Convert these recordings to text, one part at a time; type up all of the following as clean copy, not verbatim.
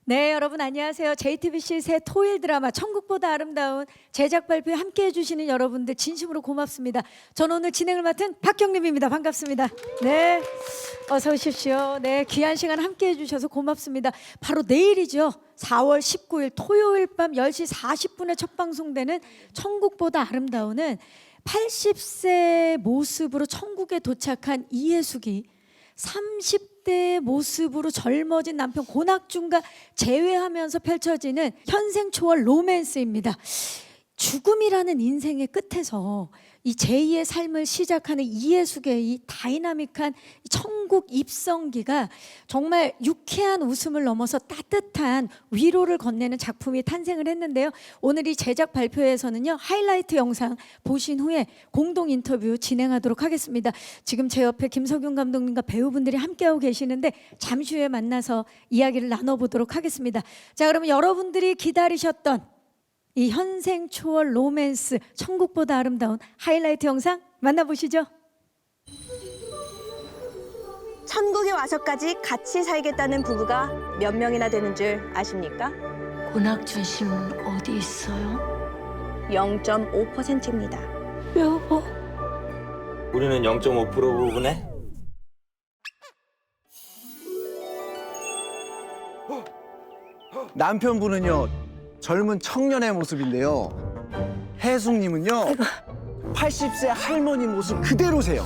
네, 여러분 안녕하세요. JTBC 새 토요일 드라마 천국보다 아름다운 제작 발표에 함께해 주시는 여러분들 진심으로 고맙습니다. 전 오늘 진행을 맡은 박경림입니다. 반갑습니다. 네, 어서 오십시오. 네, 귀한 시간 함께해 주셔서 고맙습니다. 바로 내일이죠. 4월 19일 토요일 밤 10시 40분에 첫 방송되는 천국보다 아름다운은 80세 모습으로 천국에 도착한 이해숙이 30대의 모습으로 젊어진 남편 고낙준과 재회하면서 펼쳐지는 현생 초월 로맨스입니다. 죽음이라는 인생의 끝에서 이 제2의 삶을 시작하는 이해숙의 이 다이나믹한 천국 입성기가 정말 유쾌한 웃음을 넘어서 따뜻한 위로를 건네는 작품이 탄생을 했는데요. 오늘 이 제작 발표회에서는요, 하이라이트 영상 보신 후에 공동 인터뷰 진행하도록 하겠습니다. 지금 제 옆에 김석윤 감독님과 배우분들이 함께하고 계시는데 잠시 후에 만나서 이야기를 나눠보도록 하겠습니다. 자, 그러면 여러분들이 기다리셨던 이 현생 초월 로맨스 천국보다 아름다운 하이라이트 영상 만나보시죠. 천국에 와서까지 같이 살겠다는 부부가 몇 명이나 되는 줄 아십니까? 고낙준 씨는 어디 있어요? 0.5%입니다. 여보. 우리는 0.5% 부분에 남편분은요 젊은 청년의 모습인데요, 혜숙님은요 80세 할머니 모습 그대로세요.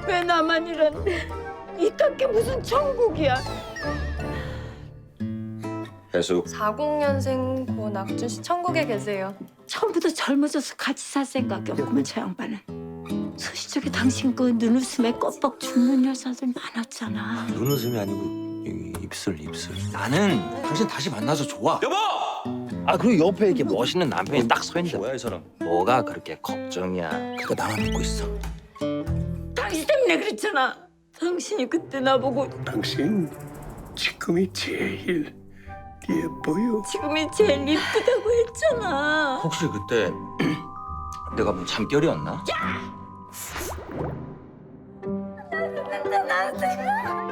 왜 나만 이런데? 이딴 게 무슨 천국이야? 해수 40년생 고낙준 씨 천국에 계세요. 처음부터 젊어져서 같이 살 생각이 없구만 저 양반은. 소시적에 당신 그 눈웃음에 껌뻑 죽는 여자들 많았잖아. 눈웃음이 아니고 여기 입술. 나는 당신 다시 만나서 좋아. 여보! 아, 그리고 옆에 이렇게 멋있는 남편이 딱 서 있는데 뭐야 이 사람? 뭐가 그렇게 걱정이야? 그러니까 나만 믿고 있어. 당신 때문에 그랬잖아. 당신이 그때 나보고 당신 지금이 제일 예뻐요. 지금이 제일 이쁘다고 했잖아. 혹시 그때 내가 뭐 잠결이었나?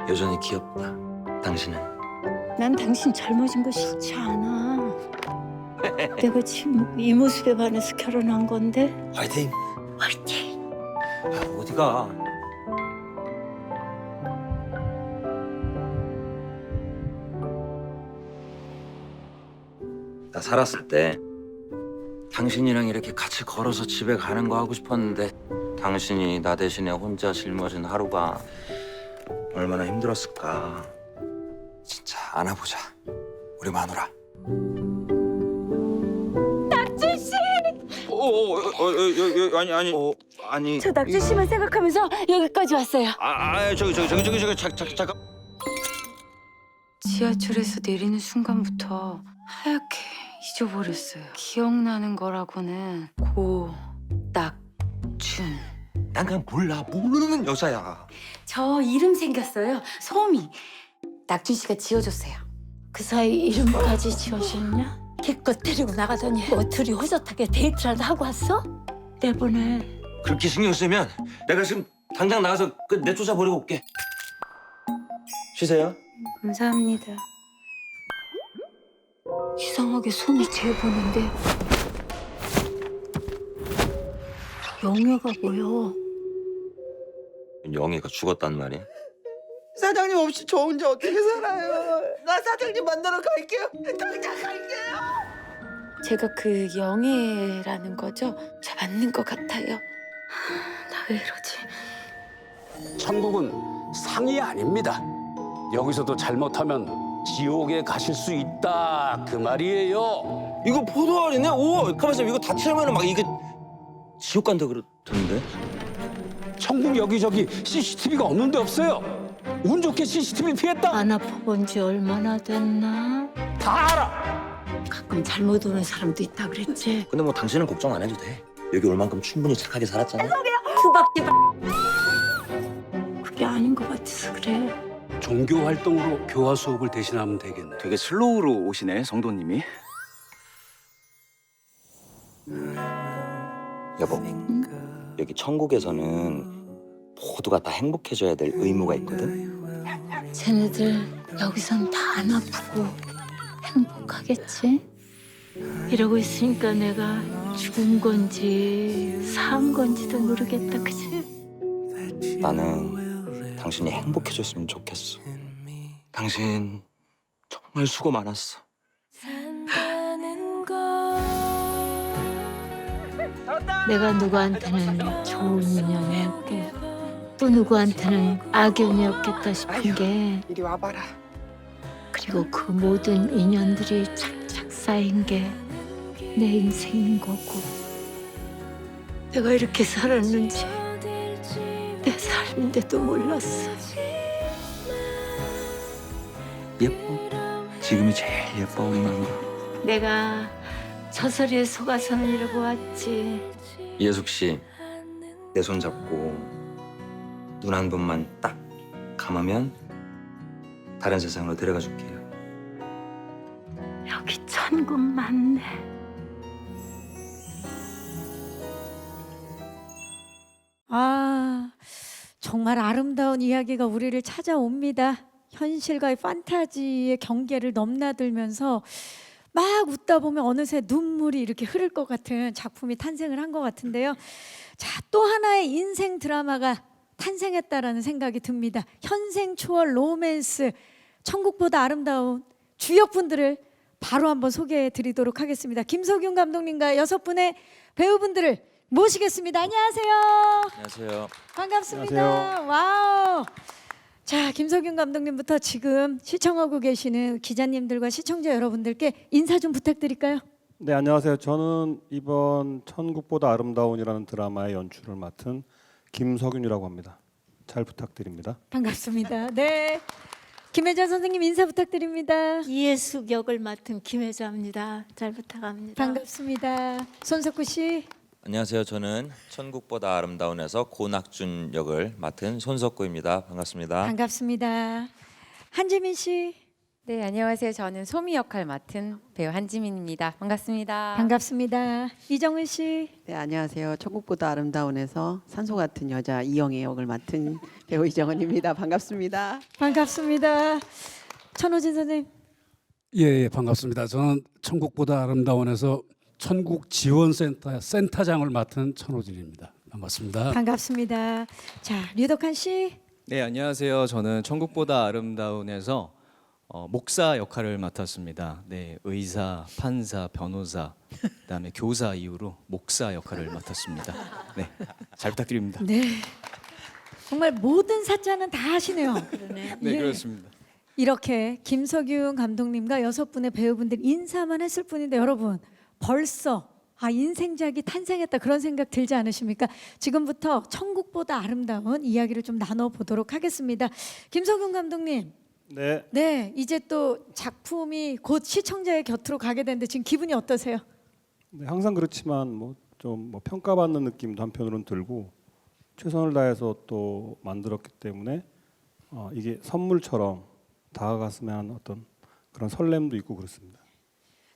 여전히 귀엽다. 당신은. 난 당신 젊어진 거 싫지 않아. 내가 지금 이 모습에 반해서 결혼한 건데. 화이팅. 화이팅. 아, 어디가? 나 살았을 때 당신이랑 이렇게 같이 걸어서 집에 가는 거 하고 싶었는데 당신이 나 대신에 혼자 짊어진 하루가 얼마나 힘들었을까. 진짜 안아보자, 우리 마누라. 낙준 씨! 아니. 저 낙준 씨만 생각하면서 여기까지 왔어요. 저기 잠깐. 지하철에서 내리는 순간부터 하얗게 잊어버렸어요. 기억나는 거라고는 고낙준. 난 그냥 몰라, 모르는 여자야. 저 이름 생겼어요. 소미. 낙준 씨가 지어줬어요. 그 사이 이름까지 지어줬냐? 기껏 데리고 나가더니 뭐 둘이 호젓하게 데이트라도 하고 왔어? 내보내. 그렇게 신경 쓰면 내가 지금 당장 나가서 내쫓아 버리고 올게. 쉬세요. 감사합니다. 이상하게 손이 재 보는데 영애가 보여. 영애가 죽었단 말이야? 사장님 없이 저 혼자 어떻게 살아요? 나 사장님 만나러 갈게요. 당장 갈게요. 제가 그 영애라는 거죠? 저 맞는 것 같아요. 나 왜 이러지? 천국은 상이 아닙니다. 여기서도 잘못하면 지옥에 가실 수 있다 그 말이에요. 이거 포도 아니네? 오, 가만있어. 이거 다 채우면 막 이게 지옥 간다 그러던데? 천국 여기저기 CCTV가 없는데 없어요. 운 좋게 CCTV 피했다. 안 아파본 지 얼마나 됐나? 다 알아. 가끔 잘못 오는 사람도 있다 그랬지. 근데 뭐 당신은 걱정 안 해도 돼. 여기 올 만큼 충분히 착하게 살았잖아. 수박집 그게 아닌 것 같아서 그래. 종교 활동으로 교화 수업을 대신하면 되겠네. 되게 슬로우로 오시네, 성도님이. 여보, 여기 천국에서는 모두가 다 행복해져야 될 의무가 있거든. 쟤네들 여기선 다 안 아프고 행복하겠지? 이러고 있으니까 내가 죽은 건지 산 건지도 모르겠다, 그치? 나는 당신이 행복해졌으면 좋겠어. 당신 정말 수고 많았어. 내가 누구한테는 좋은 인연이었고 또 누구한테는 악연이었겠다 싶은 게 이리 와봐라. 그리고 그 모든 인연들이 착착 쌓인 게 내 인생인 거고 내가 이렇게 살았는지 내 삶인데도 몰랐어. 예뻐? 지금이 제일 예뻐 우리 마누라. 내가 저소리에 속아서는 이러고 왔지. 이혜숙 씨, 내 손 잡고 눈 한 번만 딱 감으면 다른 세상으로 데려가 줄게요. 여기 천국 맞네. 아, 정말 아름다운 이야기가 우리를 찾아옵니다. 현실과의 판타지의 경계를 넘나들면서 막 웃다 보면 어느새 눈물이 이렇게 흐를 것 같은 작품이 탄생을 한 것 같은데요. 자, 또 하나의 인생 드라마가 탄생했다라는 생각이 듭니다. 현생 초월 로맨스, 천국보다 아름다운 주역분들을 바로 한번 소개해 드리도록 하겠습니다. 김석윤 감독님과 6분의 배우분들을 모시겠습니다. 안녕하세요. 안녕하세요. 반갑습니다. 안녕하세요. 와우. 자, 김석윤 감독님부터 지금 시청하고 계시는 기자님들과 시청자 여러분들께 인사 좀 부탁드릴까요? 네, 안녕하세요. 저는 이번 천국보다 아름다운이라는 드라마의 연출을 맡은 김석윤이라고 합니다. 잘 부탁드립니다. 반갑습니다. 네. 김혜자 선생님 인사 부탁드립니다. 이예숙 역을 맡은 김혜자입니다. 잘 부탁합니다. 반갑습니다. 손석구 씨. 안녕하세요. 저는 천국보다 아름다운에서 고낙준 역을 맡은 손석구입니다. 반갑습니다. 반갑습니다. 한지민 씨. 네, 안녕하세요. 저는 소미 역할 맡은 배우 한지민입니다. 반갑습니다. 반갑습니다. 이정은 씨. 네, 안녕하세요. 천국보다 아름다운에서 산소 같은 여자 이영애 역을 맡은 배우 이정은입니다. 반갑습니다. 반갑습니다. 천호진 선생님. 예, 반갑습니다. 저는 천국보다 아름다운에서 천국 지원센터 센터장을 맡은 천호진입니다. 반갑습니다. 반갑습니다. 자, 류덕한 씨. 네, 안녕하세요. 저는 천국보다 아름다운에서 목사 역할을 맡았습니다. 네, 의사, 판사, 변호사, 그다음에 교사 이후로 목사 역할을 맡았습니다. 네, 잘 부탁드립니다. 네. 정말 모든 사자는 다 하시네요. 그러네. 네, 예. 그렇습니다. 이렇게 김석윤 감독님과 6분의 배우분들 인사만 했을 뿐인데 여러분 벌써 인생작이 탄생했다 그런 생각 들지 않으십니까? 지금부터 천국보다 아름다운 이야기를 좀 나눠보도록 하겠습니다. 김석윤 감독님. 네, 네, 이제 또 작품이 곧 시청자의 곁으로 가게 되는데 지금 기분이 어떠세요? 네, 항상 그렇지만 좀 평가받는 느낌도 한편으로는 들고 최선을 다해서 또 만들었기 때문에 이게 선물처럼 다가갔으면 하는 어떤 그런 설렘도 있고 그렇습니다.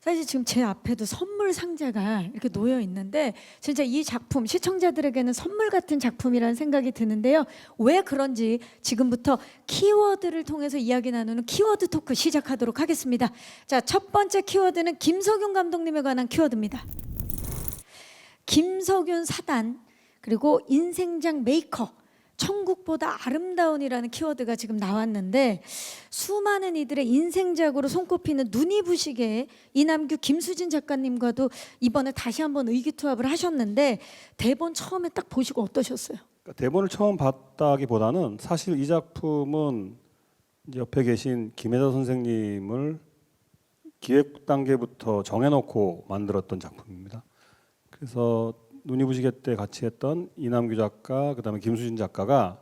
사실 지금 제 앞에도 선물 상자가 이렇게 놓여 있는데 진짜 이 작품 시청자들에게는 선물 같은 작품이라는 생각이 드는데요. 왜 그런지 지금부터 키워드를 통해서 이야기 나누는 키워드 토크 시작하도록 하겠습니다. 자, 첫 번째 키워드는 김석윤 감독님에 관한 키워드입니다. 김석윤 사단 그리고 인생작 메이커 천국보다 아름다운이라는 키워드가 지금 나왔는데 수많은 이들의 인생작으로 손꼽히는 눈이 부시게 이남규 김수진 작가님과도 이번에 다시 한번 의기투합을 하셨는데 대본 처음에 딱 보시고 어떠셨어요? 그러니까 대본을 처음 봤다기보다는 사실 이 작품은 이제 옆에 계신 김혜자 선생님을 기획 단계부터 정해놓고 만들었던 작품입니다. 그래서 눈이 부시게 때 같이 했던 이남규 작가, 그다음에 김수진 작가가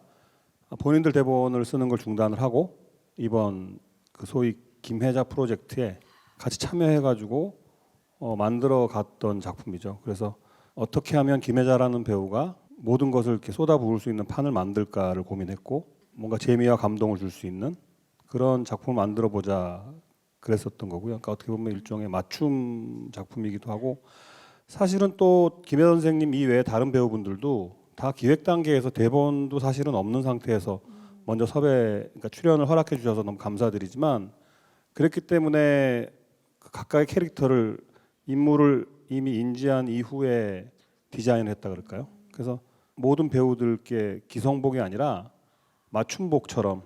본인들 대본을 쓰는 걸 중단을 하고 이번 그 소위 김혜자 프로젝트에 같이 참여해가지고 만들어 갔던 작품이죠. 그래서 어떻게 하면 김혜자라는 배우가 모든 것을 이렇게 쏟아부을 수 있는 판을 만들까를 고민했고 뭔가 재미와 감동을 줄 수 있는 그런 작품을 만들어 보자 그랬었던 거고요. 그러니까 어떻게 보면 일종의 맞춤 작품이기도 하고. 사실은 또 김혜 선생님 이외에 다른 배우분들도 다 기획 단계에서 대본도 사실은 없는 상태에서 먼저 그러니까 출연을 허락해 주셔서 너무 감사드리지만 그랬기 때문에 그 각각의 캐릭터를 인물을 이미 인지한 이후에 디자인을 했다 그럴까요? 그래서 모든 배우들께 기성복이 아니라 맞춤복처럼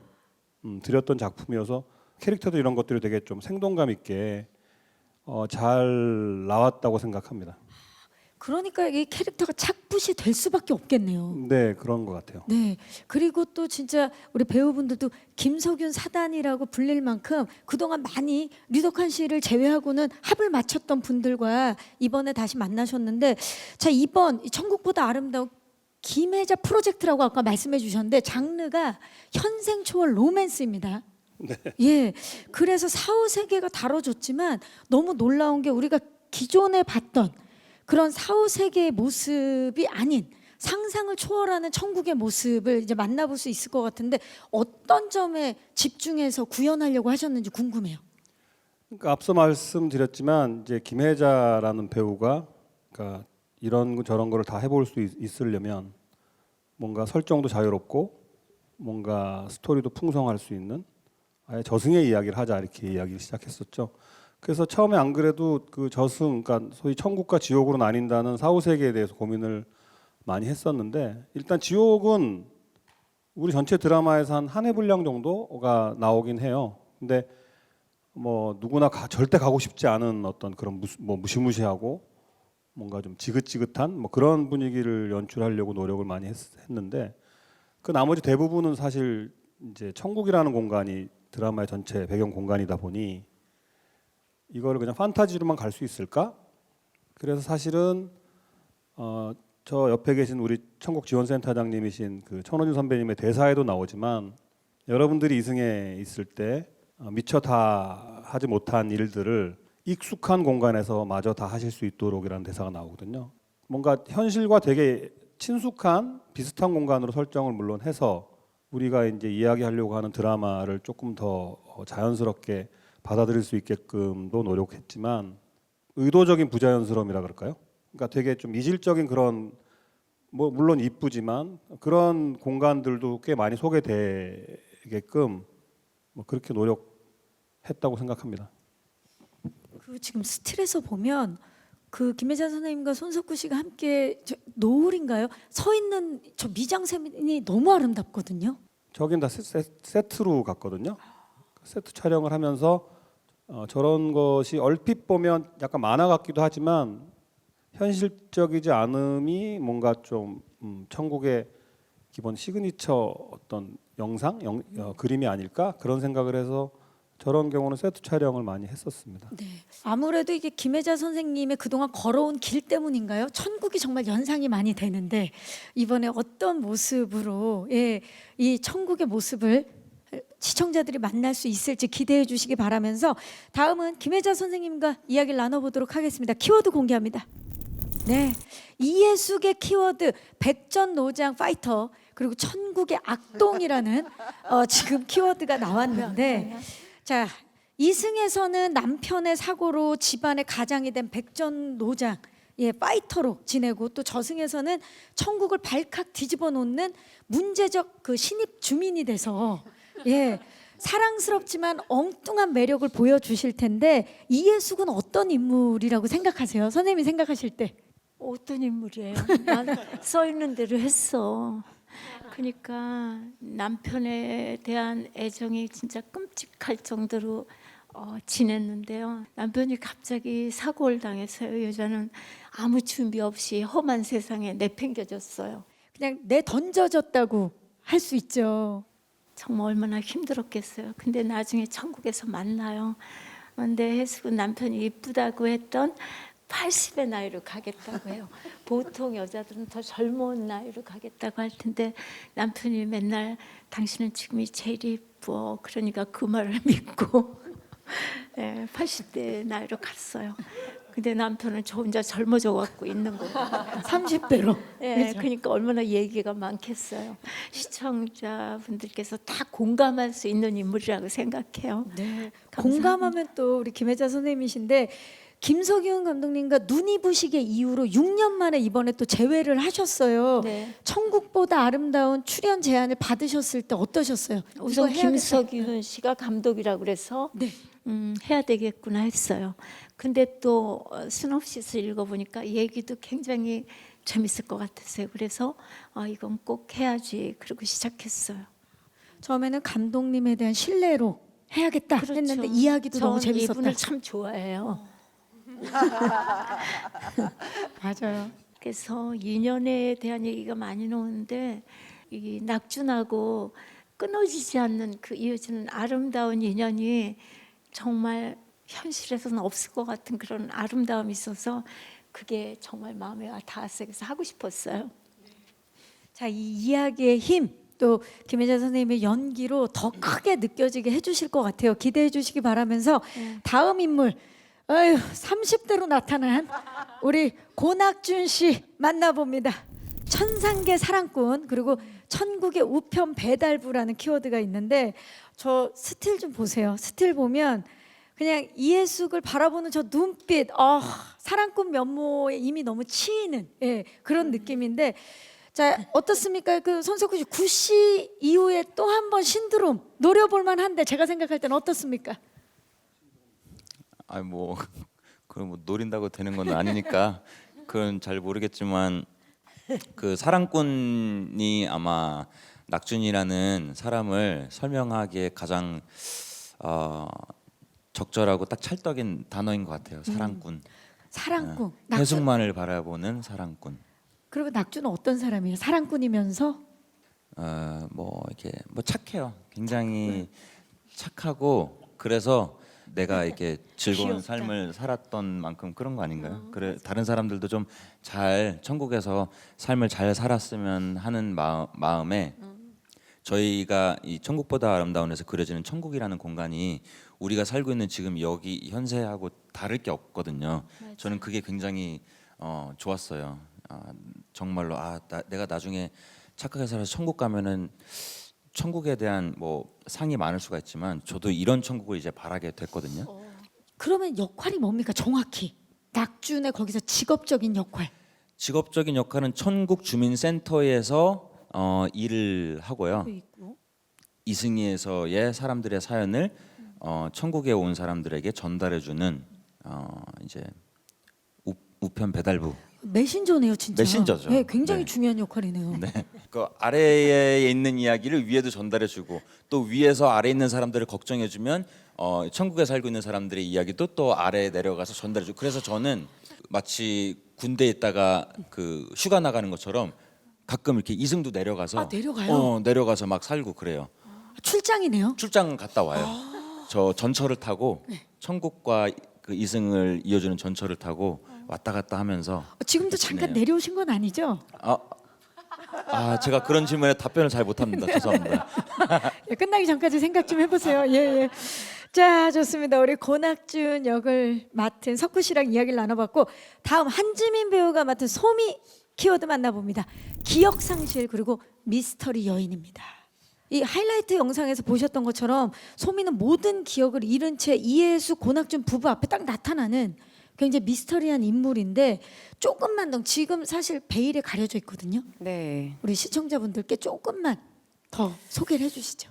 드렸던 작품이어서 캐릭터도 이런 것들이 되게 좀 생동감 있게 잘 나왔다고 생각합니다. 그러니까 이 캐릭터가 착붙이 될 수밖에 없겠네요. 네, 그런 것 같아요. 네. 그리고 또 진짜 우리 배우분들도 김석윤 사단이라고 불릴 만큼 그동안 많이 류덕환 씨를 제외하고는 합을 맞췄던 분들과 이번에 다시 만나셨는데, 자, 이번 이 천국보다 아름다운 김혜자 프로젝트라고 아까 말씀해 주셨는데 장르가 현생 초월 로맨스입니다. 네. 예. 그래서 4, 5세계가 다뤄졌지만 너무 놀라운 게 우리가 기존에 봤던 그런 4, 5세계의 모습이 아닌 상상을 초월하는 천국의 모습을 이제 만나볼 수 있을 것 같은데 어떤 점에 집중해서 구현하려고 하셨는지 궁금해요. 그러니까 앞서 말씀드렸지만 이제 김혜자라는 배우가 그러니까 이런 거 저런 거를 다 해볼 수 있으려면 뭔가 설정도 자유롭고 뭔가 스토리도 풍성할 수 있는 아예 저승의 이야기를 하자 이렇게 이야기를 시작했었죠. 그래서 처음에 안 그래도 그 저승, 그러니까 소위 천국과 지옥으로 나뉜다는 4, 5세계에 대해서 고민을 많이 했었는데 일단 지옥은 우리 전체 드라마에서 한 해 분량 정도가 나오긴 해요. 근데 뭐 누구나 절대 가고 싶지 않은 어떤 그런 무시무시하고 뭔가 좀 지긋지긋한 뭐 그런 분위기를 연출하려고 노력을 많이 했는데 그 나머지 대부분은 사실 이제 천국이라는 공간이 드라마의 전체 배경 공간이다 보니 이거를 그냥 판타지로만 갈 수 있을까? 그래서 사실은 저 옆에 계신 우리 천국지원센터장님이신 그 천호진 선배님의 대사에도 나오지만 여러분들이 이승에 있을 때 미처 다 하지 못한 일들을 익숙한 공간에서 마저 다 하실 수 있도록이라는 대사가 나오거든요. 뭔가 현실과 되게 친숙한 비슷한 공간으로 설정을 물론 해서 우리가 이제 이야기하려고 하는 드라마를 조금 더 자연스럽게 받아들일 수 있게끔도 노력했지만 의도적인 부자연스러움이라 그럴까요? 그러니까 되게 좀 이질적인 그런 뭐 물론 이쁘지만 그런 공간들도 꽤 많이 소개되게끔 뭐 그렇게 노력했다고 생각합니다. 그 지금 스틸에서 보면 그 김혜자 선생님과 손석구 씨가 함께 노을인가요? 서 있는 저 미장센이 너무 아름답거든요. 저긴 다 세트로 갔거든요. 세트 촬영을 하면서 저런 것이 얼핏 보면 약간 만화 같기도 하지만 현실적이지 않음이 뭔가 좀 천국의 기본 시그니처 어떤 그림이 아닐까 그런 생각을 해서 저런 경우는 세트 촬영을 많이 했었습니다. 네. 아무래도 이게 김혜자 선생님의 그동안 걸어온 길 때문인가요? 천국이 정말 연상이 많이 되는데 이번에 어떤 모습으로 이 천국의 모습을 시청자들이 만날 수 있을지 기대해 주시기 바라면서 다음은 김혜자 선생님과 이야기를 나눠보도록 하겠습니다. 키워드 공개합니다. 네, 이해숙의 키워드 백전노장 파이터 그리고 천국의 악동이라는 지금 키워드가 나왔는데 자, 이승에서는 남편의 사고로 집안의 가장이 된 백전노장 파이터로 지내고 또 저승에서는 천국을 발칵 뒤집어 놓는 문제적 그 신입 주민이 돼서 사랑스럽지만 엉뚱한 매력을 보여주실 텐데 이해숙은 어떤 인물이라고 생각하세요? 선생님이 생각하실 때 어떤 인물이에요? 난 써 있는 대로 했어. 그러니까 남편에 대한 애정이 진짜 끔찍할 정도로 지냈는데요. 남편이 갑자기 사고를 당해서요. 여자는 아무 준비 없이 험한 세상에 내팽겨졌어요. 그냥 내 던져졌다고 할 수 있죠. 정말 얼마나 힘들었겠어요. 근데 나중에 천국에서 만나요. 근데 해숙은 남편이 이쁘다고 했던 80의 나이로 가겠다고 해요. 보통 여자들은 더 젊은 나이로 가겠다고 할 텐데 남편이 맨날 당신은 지금이 제일 이뻐. 그러니까 그 말을 믿고 80대 나이로 갔어요. 근데 남편은 저 혼자 젊어져 갖고 있는 거예요. 30대로. 그러니까 얼마나 얘기가 많겠어요. 시청자분들께서 다 공감할 수 있는 인물이라고 생각해요. 네. 감사합니다. 공감하면 또 우리 김혜자 선생님이신데 김석윤 감독님과 눈이 부시게 이후로 6년 만에 이번에 또 재회를 하셨어요. 네. 천국보다 아름다운 출연 제안을 받으셨을 때 어떠셨어요? 우선 이거 해야겠다. 김석윤 씨가 감독이라고 그래서 네. 해야 되겠구나 했어요. 근데 또 시놉시스 읽어보니까 얘기도 굉장히 재밌을 것 같았어요. 그래서 이건 꼭 해야지. 그러고 시작했어요. 처음에는 감독님에 대한 신뢰로 해야겠다 했는데 이야기도 너무 전 재밌었다. 이분을 참 좋아해요. 맞아요. 그래서 인연에 대한 얘기가 많이 나오는데 이 낙준하고 끊어지지 않는 그 이어지는 아름다운 인연이 정말 현실에서는 없을 것 같은 그런 아름다움이 있어서 그게 정말 마음에 닿았어요. 그래서 하고 싶었어요. 자, 이 이야기의 힘, 또 김혜자 선생님의 연기로 더 크게 느껴지게 해주실 것 같아요. 기대해 주시기 바라면서 다음 인물, 30대로 나타난 우리 고낙준 씨 만나봅니다. 천상계 사랑꾼, 그리고 천국의 우편 배달부라는 키워드가 있는데 저 스틸 좀 보세요. 스틸 보면 그냥 이해숙을 바라보는 저 눈빛, 사랑꾼 면모에 이미 너무 치이는 그런 느낌인데, 자, 어떻습니까? 그 손석구 씨 구씨 이후에 또 한 번 신드롬 노려볼 만한데 제가 생각할 때는 어떻습니까? 아니 뭐 그럼 뭐 노린다고 되는 건 아니니까 그건 잘 모르겠지만 그 사랑꾼이 아마 낙준이라는 사람을 설명하기에 가장 적절하고 딱 찰떡인 단어인 것 같아요. 사랑꾼. 사랑꾼. 해숙만을 바라보는 사랑꾼. 그리고 낙준은 어떤 사람이에요? 사랑꾼이면서 뭐 이렇게 뭐 착해요. 굉장히 착하고 그래서 내가 이렇게 즐거운 귀엽다. 삶을 살았던 만큼 그런 거 아닌가요? 그래 다른 사람들도 좀 잘 천국에서 삶을 잘 살았으면 하는 마음에 저희가 이 천국보다 아름다운에서 그려지는 천국이라는 공간이 우리가 살고 있는 지금 여기 현세하고 다를 게 없거든요. 저는 그게 굉장히 좋았어요. 정말로 내가 나중에 착하게 살아서 천국 가면은 천국에 대한 뭐 상이 많을 수가 있지만 저도 이런 천국을 이제 바라게 됐거든요. 그러면 역할이 뭡니까? 정확히 낙준의 거기서 직업적인 역할. 직업적인 역할은 천국 주민센터에서 일을 하고요. 이승희에서의 사람들의 사연을 천국에 온 사람들에게 전달해주는 이제 우편 배달부. 메신저네요, 진짜. 메신저죠. 네, 굉장히 네. 중요한 역할이네요. 네. 그 아래에 있는 이야기를 위에도 전달해주고 또 위에서 아래 있는 사람들을 걱정해주면 천국에 살고 있는 사람들의 이야기도 또 아래에 내려가서 전달해주고 그래서 저는 마치 군대에 있다가 그 휴가 나가는 것처럼 가끔 이렇게 이승도 내려가서 내려가요? 내려가서 막 살고 그래요. 출장이네요. 출장 갔다 와요. 저 전철을 타고 천국과 그 이승을 이어주는 전철을 타고 왔다 갔다 하면서 지금도 잠깐 내려오신 건 아니죠? 제가 그런 질문에 답변을 잘 못합니다. 죄송합니다. 끝나기 전까지 생각 좀 해보세요. 예. 자, 좋습니다. 우리 고낙준 역을 맡은 석구 씨랑 이야기를 나눠봤고 다음 한지민 배우가 맡은 소미 키워드 만나봅니다. 기억 상실 그리고 미스터리 여인입니다. 이 하이라이트 영상에서 보셨던 것처럼 소미는 모든 기억을 잃은 채 이해숙 고낙준 부부 앞에 딱 나타나는 굉장히 미스터리한 인물인데 조금만 더 지금 사실 베일에 가려져 있거든요. 네. 우리 시청자분들께 조금만 더 소개를 해주시죠.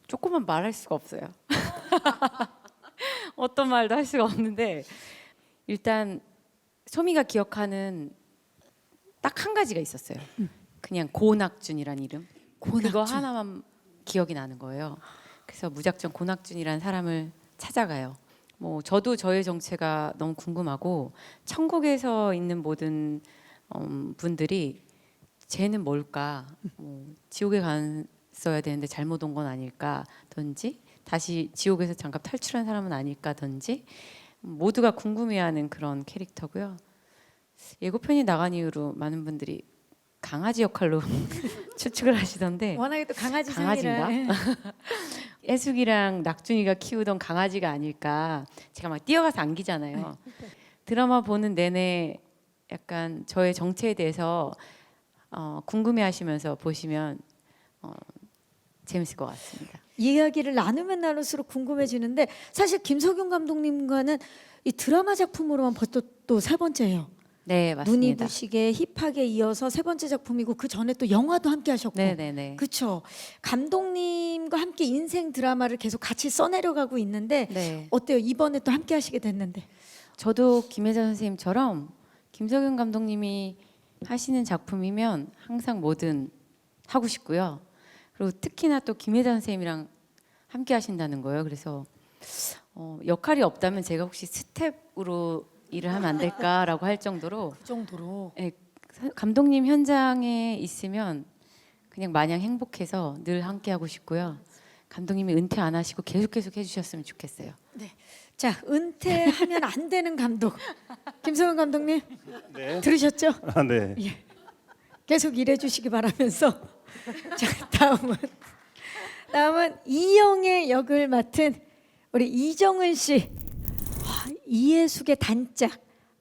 조금만 말할 수가 없어요. 어떤 말도 할 수가 없는데 일단 소미가 기억하는 딱 한 가지가 있었어요. 그냥 고낙준이란 이름. 고낙준. 그거 하나만 기억이 나는 거예요. 그래서 무작정 고낙준이라는 사람을 찾아가요. 뭐 저도 저의 정체가 너무 궁금하고 천국에서 있는 모든 분들이 쟤는 뭘까? 지옥에 갔어야 되는데 잘못 온 건 아닐까든지 다시 지옥에서 잠깐 탈출한 사람은 아닐까든지 모두가 궁금해하는 그런 캐릭터고요. 예고편이 나간 이후로 많은 분들이 강아지 역할로 추측을 하시던데 워낙에 또 강아지 강아지인가? 상이라. 애숙이랑 낙준이가 키우던 강아지가 아닐까. 제가 막 뛰어가서 안기잖아요. 드라마 보는 내내 약간 저의 정체에 대해서 궁금해하시면서 보시면 재밌을 것 같습니다. 이야기를 나누면 나눌수록 궁금해지는데 사실 김석윤 감독님과는 이 드라마 작품으로만 벌써 또 세 번째예요. 네, 눈이 맞습니다. 부시게 힙하게 이어서 세 번째 작품이고 그 전에 또 영화도 함께 하셨고. 네네네. 그렇죠. 감독님과 함께 인생 드라마를 계속 같이 써내려가고 있는데 네. 어때요? 이번에 또 함께 하시게 됐는데. 저도 김혜자 선생님처럼 김석윤 감독님이 하시는 작품이면 항상 뭐든 하고 싶고요. 그리고 특히나 또 김혜자 선생님이랑 함께 하신다는 거예요. 그래서 역할이 없다면 제가 혹시 스텝으로 일을 하면 안 될까라고 할 정도로 그 정도로. 예, 감독님 현장에 있으면 그냥 마냥 행복해서 늘 함께 하고 싶고요. 감독님이 은퇴 안 하시고 계속 해주셨으면 좋겠어요. 자, 은퇴하면 안 되는 감독. 김석윤 감독님. 네. 들으셨죠? 아, 네. 계속 일해 주시기 바라면서 자, 다음은 이영애 역을 맡은 우리 이정은 씨. 이해숙의 단짝.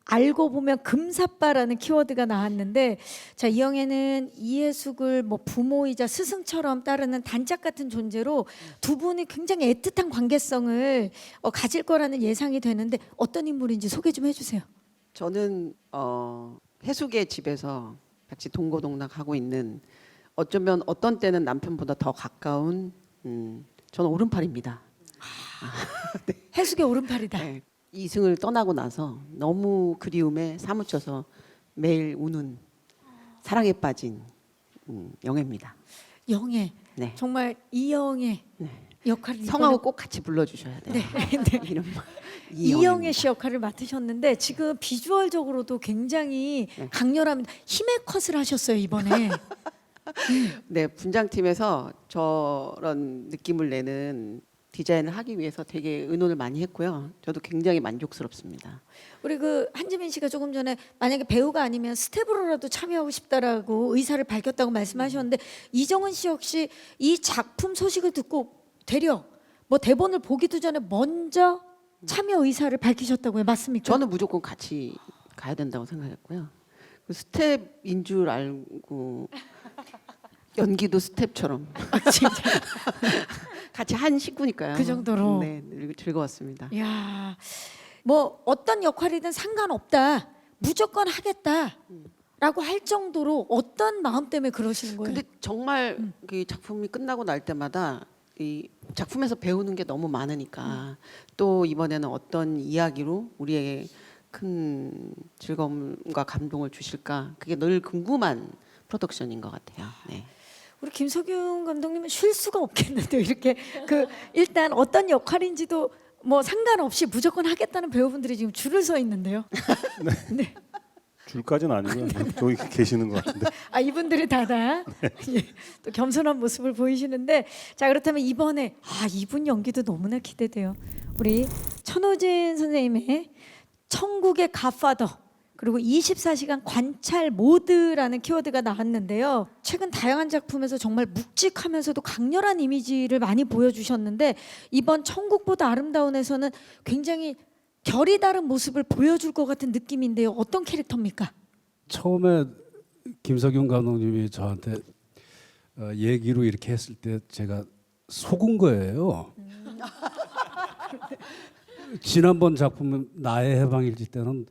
알고 보면 금사빠라는 키워드가 나왔는데 자, 이영애는 이해숙을 뭐 부모이자 스승처럼 따르는 단짝 같은 존재로 두 분이 굉장히 애틋한 관계성을 가질 거라는 예상이 되는데 어떤 인물인지 소개 좀 해주세요. 저는 해숙의 집에서 같이 동고동락하고 있는 어쩌면 어떤 때는 남편보다 더 가까운 저는 오른팔입니다. 해숙의 오른팔이다. 네. 이승을 떠나고 나서 너무 그리움에 사무쳐서 매일 우는 사랑에 빠진 영애입니다. 영애. 네. 정말 이영애 네. 역할을 성하고 꼭 같이 불러주셔야 돼요. 이름 이영애 씨 역할을 맡으셨는데 지금 비주얼적으로도 굉장히 네. 강렬합니다. 힘의 컷을 하셨어요 이번에. 네, 분장팀에서 저런 느낌을 내는 디자인을 하기 위해서 되게 의논을 많이 했고요. 저도 굉장히 만족스럽습니다. 우리 그 한지민 씨가 조금 전에 만약에 배우가 아니면 스텝으로라도 참여하고 싶다라고 의사를 밝혔다고 말씀하셨는데 이정은 씨 역시 이 작품 소식을 듣고 되려 뭐 대본을 보기도 전에 먼저 참여 의사를 밝히셨다고요. 맞습니까? 저는 무조건 같이 가야 된다고 생각했고요. 그 스텝인 줄 알고 연기도 스텝처럼 진짜 같이 한 식구니까요. 그 정도로. 네, 즐거웠습니다. 야, 뭐 어떤 역할이든 상관없다, 무조건 하겠다라고 할 정도로 어떤 마음 때문에 그러시는 거예요? 근데 정말 그 작품이 끝나고 날 때마다 이 작품에서 배우는 게 너무 많으니까 또 이번에는 어떤 이야기로 우리에게 큰 즐거움과 감동을 주실까 그게 늘 궁금한 프로덕션인 것 같아요. 네. 우리 김석윤 감독님은 쉴 수가 없겠는데요. 이렇게 그 일단 어떤 역할인지도 뭐 상관없이 무조건 하겠다는 배우분들이 지금 줄을 서 있는데요. 네. 줄까지는 아니고요. 저기 계시는 것 같은데. 아, 이분들이 다다 예, 또 겸손한 모습을 보이시는데 자, 그렇다면 이번에 이분 연기도 너무나 기대돼요. 우리 천호진 선생님의 천국의 갓파더 그리고 24시간 관찰 모드라는 키워드가 나왔는데요. 최근 다양한 작품에서 정말 묵직하면서도 강렬한 이미지를 많이 보여주셨는데 이번 천국보다 아름다운에서는 굉장히 결이 다른 모습을 보여줄 것 같은 느낌인데요. 어떤 캐릭터입니까? 처음에 김석윤 감독님이 저한테 얘기로 이렇게 했을 때 제가 속은 거예요. 지난번 작품 나의 해방일지 때는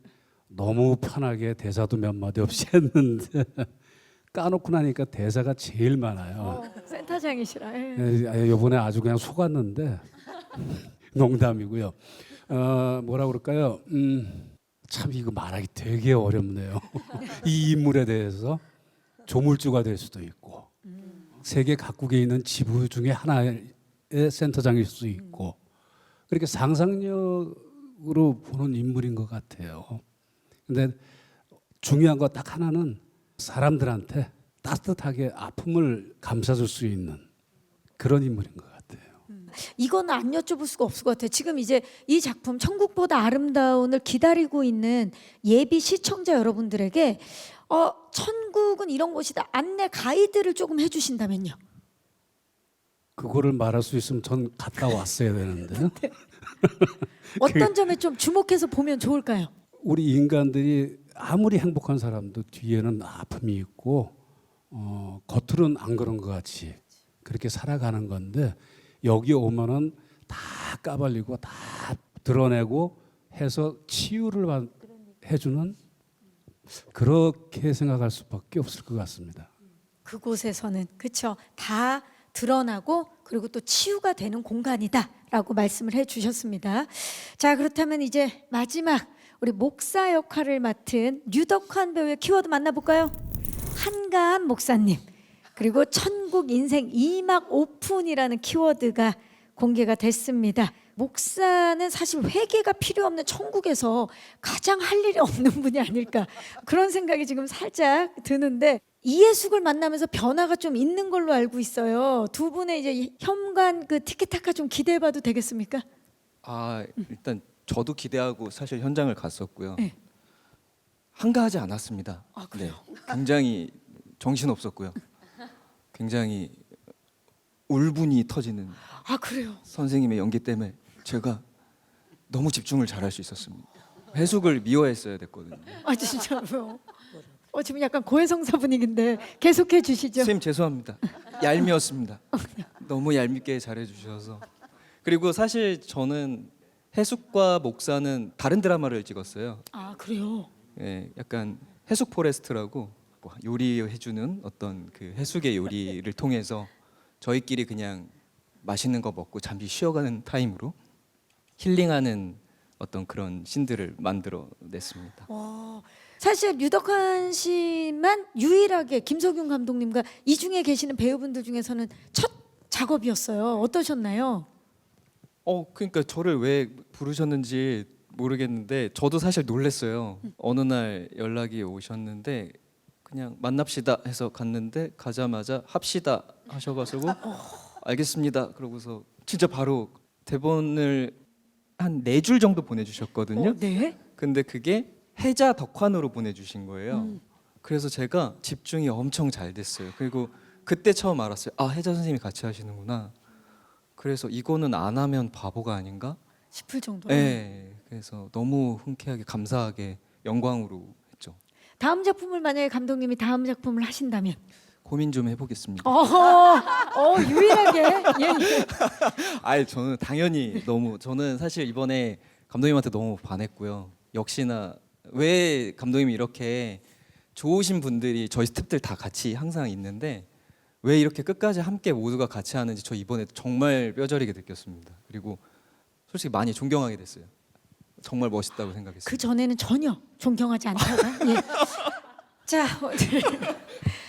너무 편하게 대사도 몇 마디 없이 했는데 까놓고 나니까 대사가 제일 많아요. 센터장이시라. 이번에 아주 그냥 속았는데 농담이고요. 뭐라 그럴까요? 참 이거 말하기 되게 어렵네요. 이 인물에 대해서 조물주가 될 수도 있고 세계 각국에 있는 지부 중에 하나의 센터장일 수 있고 그렇게 상상력으로 보는 인물인 것 같아요. 근데 중요한 거 딱 하나는 사람들한테 따뜻하게 아픔을 감싸줄 수 있는 그런 인물인 것 같아요. 이건 안 여쭤볼 수가 없을 것 같아요. 지금 이제 이 작품 천국보다 아름다운을 기다리고 있는 예비 시청자 여러분들에게 천국은 이런 곳이다 안내 가이드를 조금 해주신다면요. 그거를 말할 수 있으면 전 갔다 왔어야 되는데요. 어떤 점에 좀 주목해서 보면 좋을까요? 우리 인간들이 아무리 행복한 사람도 뒤에는 아픔이 있고 겉으로는 안 그런 것 같이 그렇게 살아가는 건데 여기 오면은 다 까발리고 다 드러내고 해서 치유를 해주는 그렇게 생각할 수밖에 없을 것 같습니다. 그곳에서는 그렇죠. 다 드러나고 그리고 또 치유가 되는 공간이다라고 말씀을 해주셨습니다. 자, 그렇다면 이제 마지막 우리 목사 역할을 맡은 류덕환 배우의 키워드 만나볼까요? 한가한 목사님, 그리고 천국 인생 2막 오픈이라는 키워드가 공개가 됐습니다. 목사는 사실 회개가 필요 없는 천국에서 가장 할 일이 없는 분이 아닐까, 그런 생각이 지금 살짝 드는데, 이예숙을 만나면서 변화가 좀 있는 걸로 알고 있어요. 두 분의 이제 현관 그 티키타카 좀 기대해봐도 되겠습니까? 일단 저도 기대하고 사실 현장을 갔었고요. 네. 한가하지 않았습니다. 아, 그래요? 네, 굉장히 정신 없었고요. 굉장히 울분이 터지는 아, 그래요? 선생님의 연기 때문에 제가 너무 집중을 잘할 수 있었습니다. 해숙을 미워했어야 됐거든요. 아, 진짜로요? 지금 약간 고해성사 분위기인데 계속해 주시죠. 선생님 죄송합니다. 얄미웠습니다. 너무 얄밉게 잘해주셔서. 그리고 사실 저는 해숙과 목사는 다른 드라마를 찍었어요. 아, 그래요? 예, 약간 해숙 포레스트라고 뭐 요리해주는 어떤 그 해숙의 요리를 통해서 저희끼리 그냥 맛있는 거 먹고 잠시 쉬어가는 타임으로 힐링하는 어떤 그런 씬들을 만들어냈습니다. 사실 류덕환 씨만 유일하게 김석윤 감독님과 이 중에 계시는 배우분들 중에서는 첫 작업이었어요. 어떠셨나요? 그러니까 저를 왜 부르셨는지 모르겠는데 저도 사실 놀랐어요. 어느 날 연락이 오셨는데 그냥 만납시다 해서 갔는데 가자마자 합시다 하셔가지고 알겠습니다. 그러고서 진짜 바로 대본을 한 4줄 정도 보내주셨거든요. 네. 근데 그게 해자 덕환으로 보내주신 거예요. 그래서 제가 집중이 엄청 잘 됐어요. 그리고 그때 처음 알았어요. 아, 해자 선생님이 같이 하시는구나. 그래서 이거는 안 하면 바보가 아닌가 싶을 정도. 네. 그래서 너무 흔쾌하게 감사하게 영광으로 했죠. 다음 작품을 만약에 감독님이 다음 작품을 하신다면 고민 좀 해보겠습니다. 유일하게 예. 아니 저는 당연히 저는 사실 이번에 감독님한테 너무 반했고요. 역시나 왜 감독님이 이렇게 좋으신 분들이 저희 스태프들 다 같이 항상 있는데 왜 이렇게 끝까지 함께 모두가 같이 하는지 저 이번에 정말 뼈저리게 느꼈습니다. 그리고 솔직히 많이 존경하게 됐어요. 정말 멋있다고 생각했어요. 그 전에는 전혀 존경하지 않다가 예. 자,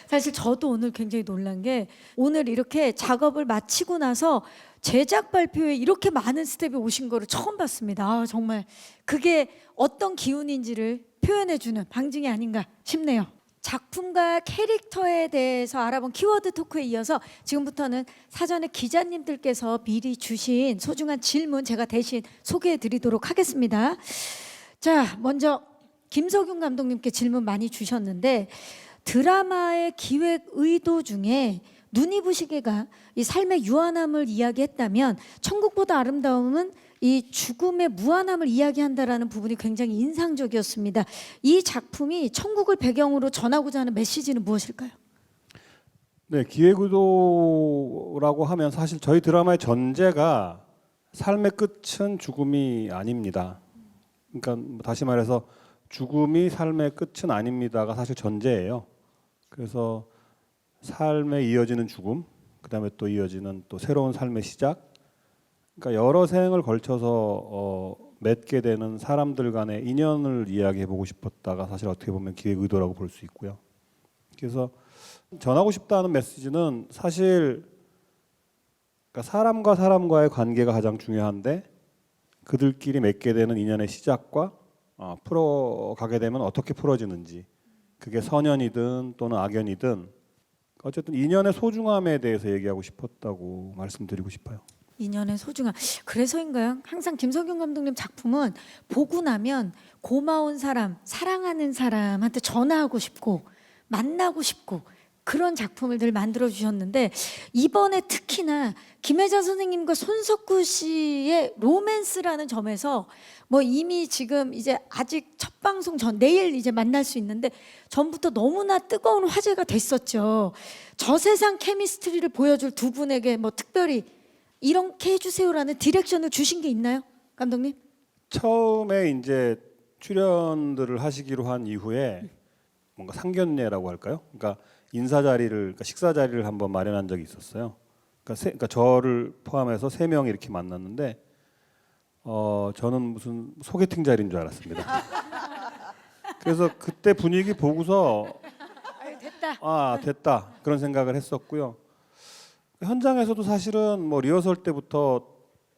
사실 저도 오늘 굉장히 놀란 게 오늘 이렇게 작업을 마치고 나서 제작 발표에 이렇게 많은 스태프이 오신 거를 처음 봤습니다. 아, 정말 그게 어떤 기운인지를 표현해주는 방증이 아닌가 싶네요. 작품과 캐릭터에 대해서 알아본 키워드 토크에 이어서 지금부터는 사전에 기자님들께서 미리 주신 소중한 질문 제가 대신 소개해드리도록 하겠습니다. 자, 먼저 김석윤 감독님께 질문 많이 주셨는데 드라마의 기획 의도 중에 눈이 부시게가 이 삶의 유한함을 이야기했다면 천국보다 아름다움은 이 죽음의 무한함을 이야기한다라는 부분이 굉장히 인상적이었습니다. 이 작품이 천국을 배경으로 전하고자 하는 메시지는 무엇일까요? 네, 기획의도라고 하면 사실 저희 드라마의 전제가 삶의 끝은 죽음이 아닙니다. 그러니까 다시 말해서 죽음이 삶의 끝은 아닙니다가 사실 전제예요. 그래서 삶에 이어지는 죽음, 그다음에 또 이어지는 또 새로운 삶의 시작. 그러니까 여러 생을 걸쳐서 맺게 되는 사람들 간의 인연을 이야기해 보고 싶었다가 사실 어떻게 보면 기획 의도라고 볼 수 있고요. 그래서 전하고 싶다는 메시지는 사실 그러니까 사람과 사람과의 관계가 가장 중요한데 그들끼리 맺게 되는 인연의 시작과 풀어가게 되면 어떻게 풀어지는지, 그게 선연이든 또는 악연이든 어쨌든 인연의 소중함에 대해서 얘기하고 싶었다고 말씀드리고 싶어요. 인연의 소중함. 그래서인가요? 항상 김석윤 감독님 작품은 보고 나면 고마운 사람, 사랑하는 사람한테 전화하고 싶고 만나고 싶고 그런 작품을 늘 만들어 주셨는데 이번에 특히나 김혜자 선생님과 손석구 씨의 로맨스라는 점에서 뭐 이미 지금 이제 아직 첫 방송 전 내일 이제 만날 수 있는데 전부터 너무나 뜨거운 화제가 됐었죠. 저세상 케미스트리를 보여줄 두 분에게 뭐 특별히 이렇게 해주세요라는 디렉션을 주신 게 있나요, 감독님? 처음에 이제 출연들을 하시기로 한 이후에 뭔가 상견례라고 할까요? 그러니까 인사 자리를, 그러니까 식사 자리를 한번 마련한 적이 있었어요. 그러니까 저를 포함해서 3명이 이렇게 만났는데 저는 무슨 소개팅 자리인 줄 알았습니다. 그래서 그때 분위기 보고서 됐다. 아 됐다 그런 생각을 했었고요. 현장에서도 사실은 뭐 리허설 때부터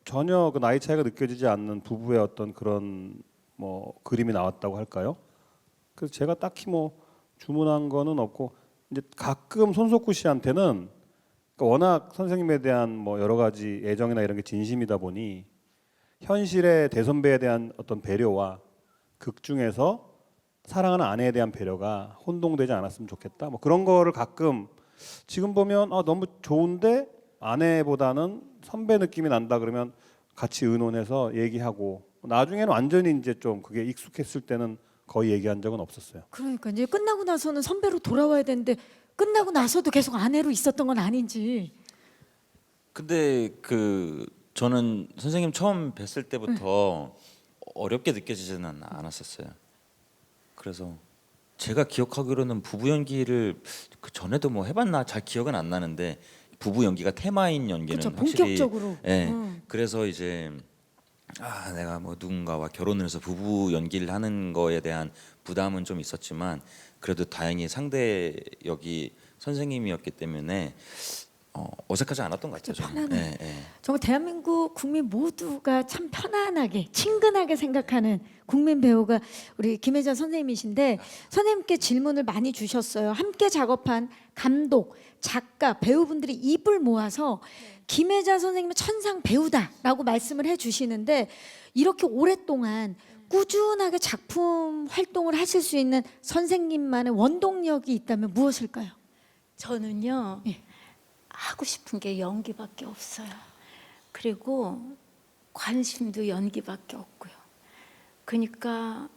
전혀 그 나이 차이가 느껴지지 않는 부부의 어떤 그런 뭐 그림이 나왔다고 할까요? 그래서 제가 딱히 뭐 주문한 거는 없고 이제 가끔 손석구 씨한테는 그러니까 워낙 선생님에 대한 뭐 여러 가지 애정이나 이런 게 진심이다 보니 현실의 대선배에 대한 어떤 배려와 극 중에서 사랑하는 아내에 대한 배려가 혼동되지 않았으면 좋겠다. 뭐 그런 거를 가끔 지금 보면 너무 좋은데 아내보다는 선배 느낌이 난다 그러면 같이 의논해서 얘기하고 나중에는 완전히 이제 좀 그게 익숙했을 때는 거의 얘기한 적은 없었어요. 그러니까 이제 끝나고 나서는 선배로 돌아와야 되는데 끝나고 나서도 계속 아내로 있었던 건 아닌지. 근데 저는 선생님 처음 뵀을 때부터 어렵게 느껴지지는 않았었어요. 그래서 제가 기억하기로는 부부 연기를 그 전에도 뭐 해봤나 잘 기억은 안 나는데 부부 연기가 테마인 연기는 그렇죠, 확실히 본격적으로. 예. 그래서 이제 내가 뭐 누군가와 결혼을 해서 부부 연기를 하는 거에 대한 부담은 좀 있었지만 그래도 다행히 상대 역이 선생님이었기 때문에 어색하지 않았던 것 같아요. 저는. 편안해. 정말 대한민국 국민 모두가 참 편안하게 친근하게 생각하는 국민 배우가 우리 김혜자 선생님이신데 선생님께 질문을 많이 주셨어요. 함께 작업한 감독, 작가, 배우분들이 입을 모아서 김혜자 선생님은 천상 배우다라고 말씀을 해주시는데 이렇게 오랫동안 꾸준하게 작품 활동을 하실 수 있는 선생님만의 원동력이 있다면 무엇일까요? 저는요. 예. 하고 싶은 게 연기밖에 없어요. 그리고 관심도 연기밖에 없고요. 그러니까